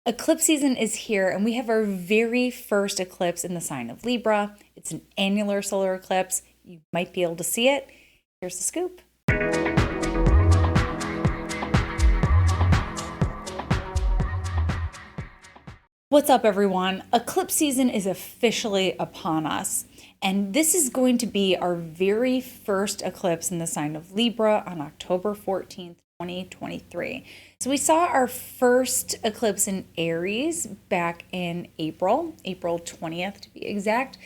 Eclipse season is here, and we have our very first eclipse in the sign of Libra. It's an annular solar eclipse. You might be able to see it. Here's the scoop. What's up, everyone? Eclipse season is officially upon us, and this is going to be our very first eclipse in the sign of Libra on October 14th, 2023. So we saw our first eclipse in Aries back in April 20th to be exact.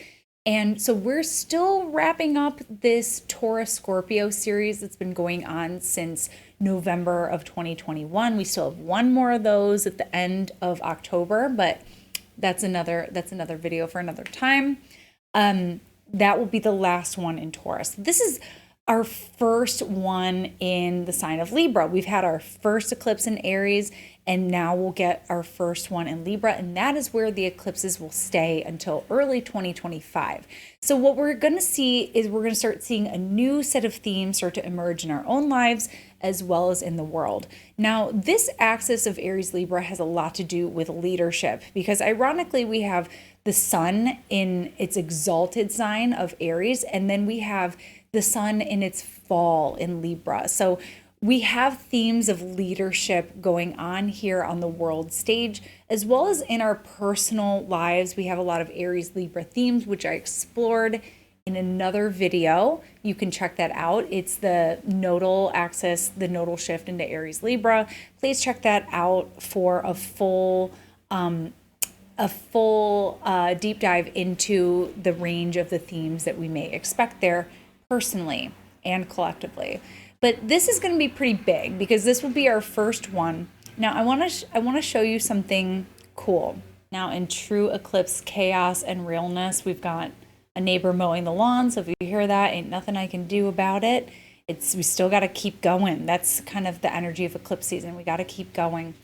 And so we're still wrapping up this Taurus Scorpio series that's been going on since November of 2021. We still have one more of those at the end of October, but that's another video for another time. That will be the last one in Taurus. This is our first one in the sign of Libra. We've had our first eclipse in Aries, and now we'll get our first one in Libra, and that is where the eclipses will stay until early 2025. So what we're going to see is we're going to start seeing a new set of themes start to emerge in our own lives as well as in the world. Now, this axis of Aries Libra has a lot to do with leadership, because ironically we have the sun in its exalted sign of Aries, and then we have the sun in its fall in Libra. So we have themes of leadership going on here on the world stage, as well as in our personal lives. We have a lot of Aries Libra themes, which I explored in another video. You can check that out. It's the nodal axis, the nodal shift into Aries Libra. Please check that out for a full deep dive into the range of the themes that we may expect there personally and collectively. But this is going to be pretty big because this will be our first one. Now I want to show you something cool. Now, in true eclipse chaos and realness, we've got a neighbor mowing the lawn. So if you hear that, ain't nothing I can do about it. We still got to keep going. That's kind of the energy of eclipse season. We got to keep going.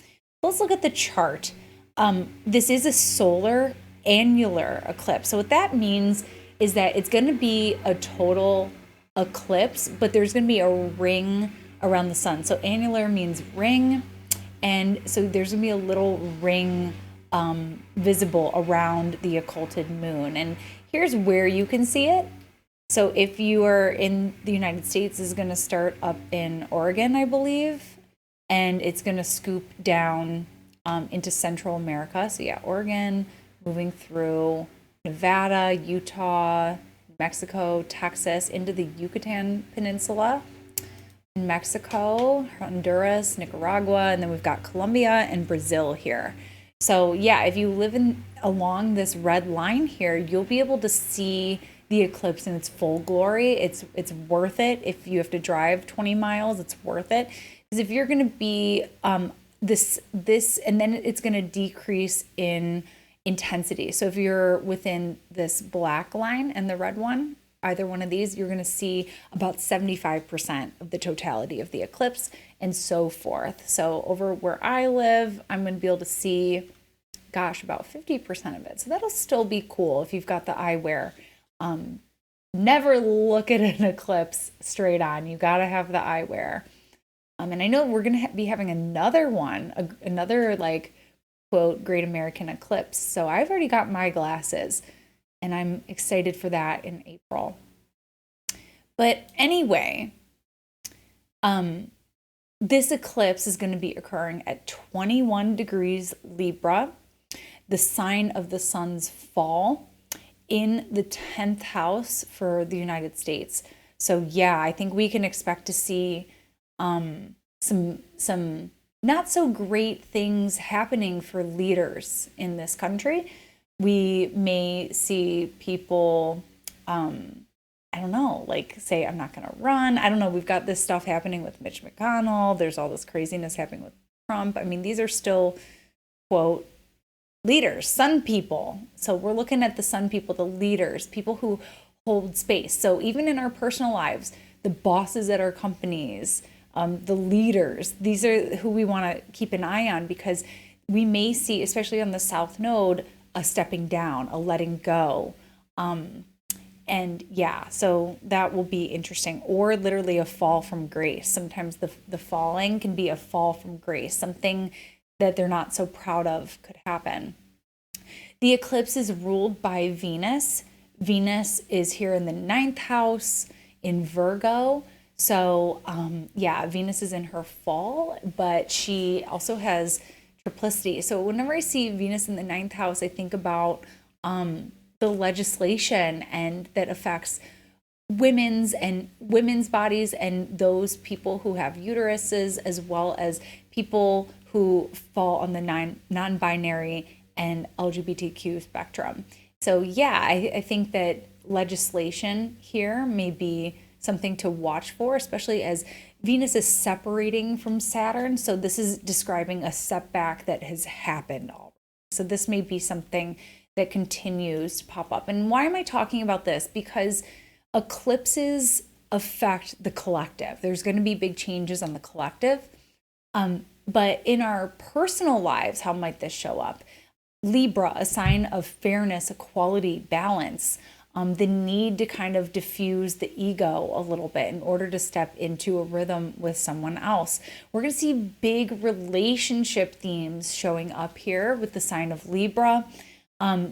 Let's look at the chart. This is a solar annular eclipse. So what that means is that it's going to be a total eclipse, but there's going to be a ring around the sun. So annular means ring, and so there's going to be a little ring visible around the occulted moon. And here's where you can see it. So if you are in the United States, this is going to start up in Oregon, I believe, and it's going to scoop down into Central America. So yeah, Oregon, moving through Nevada, Utah, Mexico, Texas, into the Yucatan Peninsula, in Mexico, Honduras, Nicaragua, and then we've got Colombia and Brazil here. So yeah, if you live along this red line here, you'll be able to see the eclipse in its full glory. It's worth it. If you have to drive 20 miles, it's worth it. Because if you're going to be this, and then it's going to decrease in intensity. So if you're within this black line and the red one, either one of these, you're going to see about 75% of the totality of the eclipse and so forth. So over where I live, I'm going to be able to see, gosh, about 50% of it. So that'll still be cool if you've got the eyewear. Never look at an eclipse straight on. You got to have the eyewear. And I know we're going to be having another one, another like, quote, Great American Eclipse. So I've already got my glasses, and I'm excited for that in April. But anyway, this eclipse is going to be occurring at 21 degrees Libra, the sign of the sun's fall, in the 10th house for the United States. So yeah, I think we can expect to see some not so great things happening for leaders in this country. We may see people, I don't know, like say, I'm not going to run. I don't know. We've got this stuff happening with Mitch McConnell. There's all this craziness happening with Trump. I mean, these are still, quote, leaders, sun people. So we're looking at the sun people, the leaders, people who hold space. So even in our personal lives, the bosses at our companies, the leaders, these are who we want to keep an eye on, because we may see, especially on the South Node, a stepping down, a letting go. And yeah, so that will be interesting, or literally a fall from grace. Sometimes the falling can be a fall from grace, something that they're not so proud of could happen. The eclipse is ruled by Venus. Venus is here in the 9th house in Virgo. So yeah, Venus is in her fall, but she also has triplicity. So whenever I see Venus in the 9th house, I think about the legislation and that affects women's bodies and those people who have uteruses, as well as people who fall on the non-binary and LGBTQ spectrum. So yeah, I think that legislation here may be something to watch for, especially as Venus is separating from Saturn. So this is describing a setback that has happened already. So this may be something that continues to pop up. And why am I talking about this? Because eclipses affect the collective. There's going to be big changes on the collective. But in our personal lives, how might this show up? Libra, a sign of fairness, equality, balance, the need to kind of diffuse the ego a little bit in order to step into a rhythm with someone else. We're going to see big relationship themes showing up here with the sign of Libra.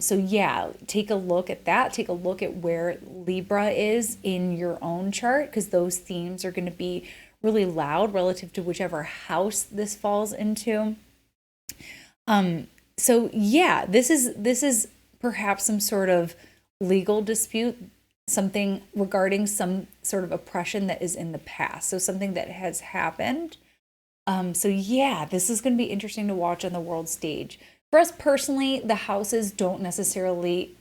So yeah, take a look at that. Take a look at where Libra is in your own chart, because those themes are going to be really loud relative to whichever house this falls into. So yeah, this is perhaps some sort of legal dispute, something regarding some sort of oppression that is in the past. So something that has happened. So yeah, this is going to be interesting to watch on the world stage. For us personally, the houses don't necessarily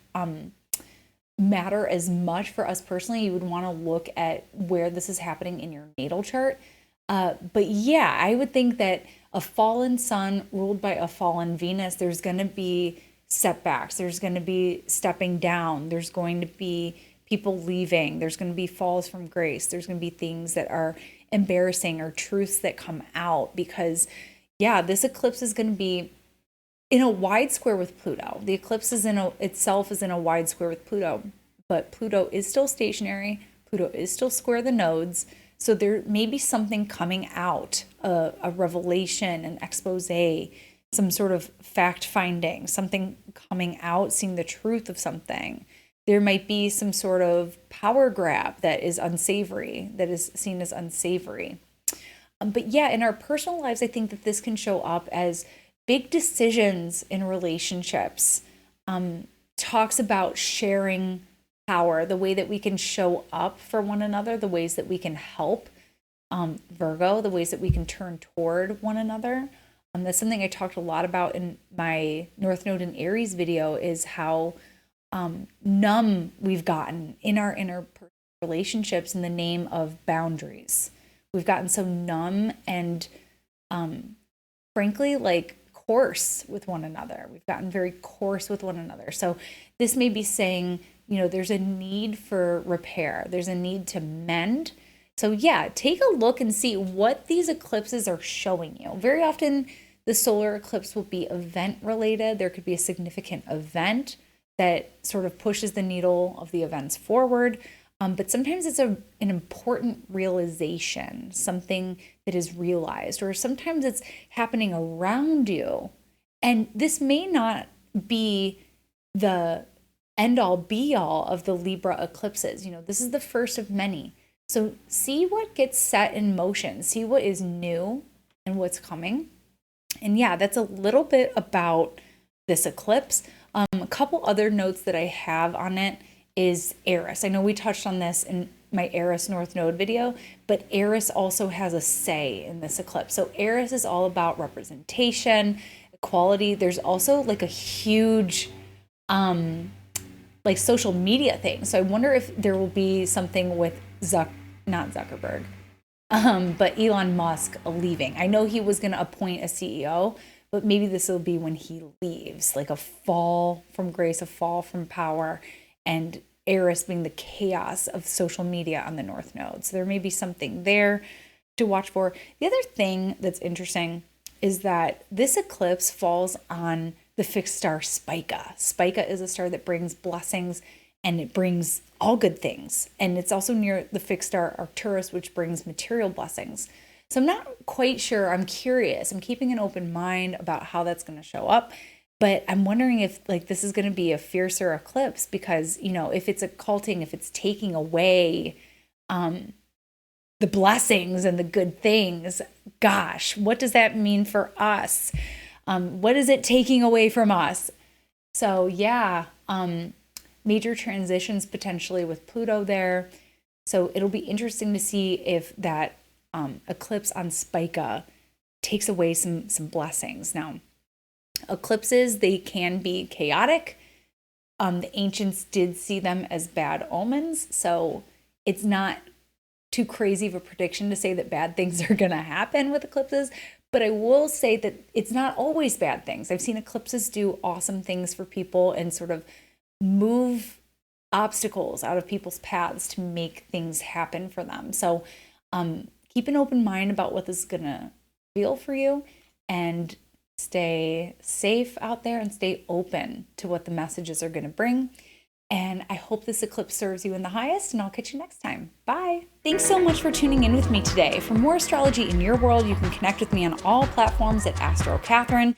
matter as much for us personally. You would want to look at where this is happening in your natal chart. But yeah, I would think that a fallen sun ruled by a fallen Venus, there's going to be setbacks. There's going to be stepping down. There's going to be people leaving. There's going to be falls from grace. There's going to be things that are embarrassing or truths that come out, because yeah, this eclipse is going to be in a wide square with Pluto. The eclipse is itself is in a wide square with Pluto, but Pluto is still stationary. Pluto is still square the nodes. So there may be something coming out, a revelation, an expose, some sort of fact finding, something coming out, seeing the truth of something. There might be some sort of power grab that is unsavory, that is seen as unsavory. But yeah, in our personal lives, I think that this can show up as big decisions in relationships. Talks about sharing power, the way that we can show up for one another, the ways that we can help, Virgo, the ways that we can turn toward one another. That's something I talked a lot about in my North Node and Aries video, is how numb we've gotten in our interpersonal relationships in the name of boundaries. We've gotten so numb and frankly, like coarse with one another. We've gotten very coarse with one another. So this may be saying, there's a need for repair. There's a need to mend. So yeah, take a look and see what these eclipses are showing you. Very often the solar eclipse will be event related. There could be a significant event that sort of pushes the needle of the events forward. But sometimes it's an important realization, something that is realized, or sometimes it's happening around you. And this may not be the end all be all of the Libra eclipses. This is the first of many. So see what gets set in motion, see what is new and what's coming. And yeah, that's a little bit about this eclipse. A couple other notes that I have on it is Eris. I know we touched on this in my Eris North Node video, but Eris also has a say in this eclipse. So Eris is all about representation, equality. There's also like a huge like social media thing. So I wonder if there will be something with not Zuckerberg, but Elon Musk leaving. I know he was going to appoint a CEO, but maybe this will be when he leaves, like a fall from grace, a fall from power, and Eris being the chaos of social media on the North Node. So there may be something there to watch for. The other thing that's interesting is that this eclipse falls on the fixed star Spica. Spica is a star that brings blessings and it brings all good things. And it's also near the fixed star Arcturus, which brings material blessings. So I'm not quite sure. I'm curious. I'm keeping an open mind about how that's going to show up. But I'm wondering if like this is going to be a fiercer eclipse because, if it's occulting, if it's taking away the blessings and the good things, gosh, what does that mean for us? What is it taking away from us? So yeah, major transitions potentially with Pluto there. So it'll be interesting to see if that eclipse on Spica takes away some blessings. Now, eclipses, they can be chaotic. The ancients did see them as bad omens, so it's not too crazy of a prediction to say that bad things are going to happen with eclipses. But I will say that it's not always bad things. I've seen eclipses do awesome things for people and sort of move obstacles out of people's paths to make things happen for them. So keep an open mind about what this is going to feel for you, and stay safe out there and stay open to what the messages are going to bring. And I hope this eclipse serves you in the highest, and I'll catch you next time. Bye. Thanks so much for tuning in with me today. For more astrology in your world, you can connect with me on all platforms at Astro Catherine.